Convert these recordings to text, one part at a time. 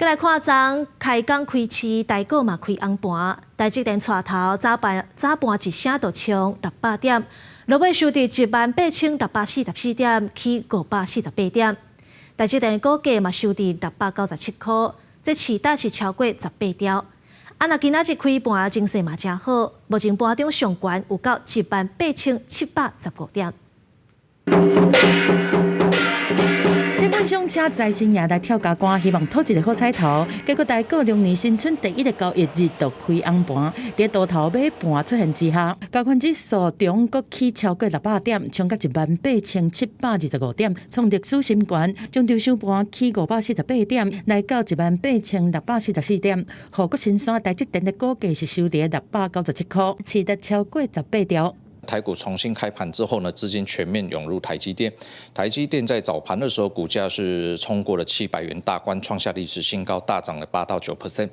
再来看昨开工开市，台股嘛开红盘，台积电带头早盘一声就冲600点，落尾收伫18644点，起548点。台积电股价嘛收伫697块，这市值是超过18兆。若今仔日开盘情势嘛真好，目前盘中上悬有到18715点。尽管想请财神爷来跳加官，希望讨一个好彩头，结果台股龙年新春第一个交易日就开红盘，在多头尾盘出现之下，加权指数中国起超过600点，冲到18725点，创历史新高。中昼收盘起548点，来到18644点。护国神山台积电的股价是收伫697块，市值超过18兆。台股重新开盘之后呢，资金全面涌入台积电。台积电在早盘的时候，股价是冲过了700元大关，创下历史新高，大涨了8到9%。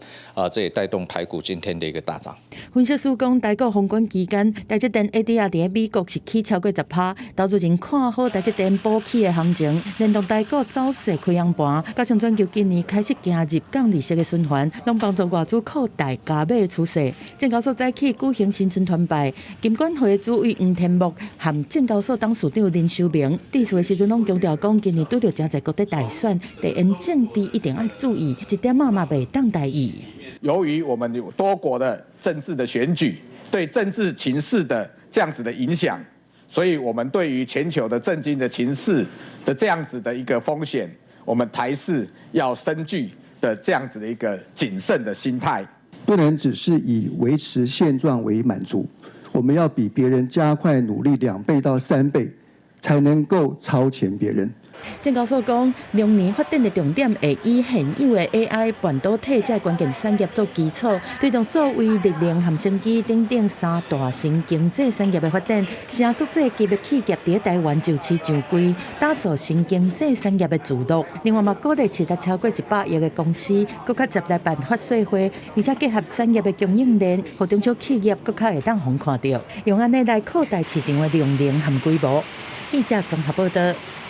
这也带动台股今天的一个大涨。分析师讲，台股封关期间，台积电 ADR 伫美国是起超过10%，投资人看好台积电补起的行情，连同台股走势开红盘，加上全球今年开始行入降利息的循环，拢帮助外资扩大加码的趋势。证交所早起举行新春团拜，金管会主委黄天木和证交所董事长林修明，致辞的时阵拢强调讲，今年拄着真侪国际大选，地缘政治一定要注意，一点嘛袂当大意。由于我们有多国的政治的选举，对政治情势的这样子的影响，所以我们对于全球的政经的情势的这样子的一个风险，我们台视要深具的这样子的一个谨慎的心态，不能只是以维持现状为满足，我们要比别人加快努力2倍到3倍，才能够超前别人。证交所讲，龙年发展的重点会以现有的 AI、半导体这关键产业做基础，推动所谓力量和升级等3大新经济产业的发展，使国际级的企业伫台湾就此上柜，打造新经济产业的主导。另外嘛，鼓励市值超过100亿的公司，更加接来办法说会，而且结合产业的供应链，和中小企业更加会当好看到，用安尼来扩大市场的容量和规模。记者综合报道。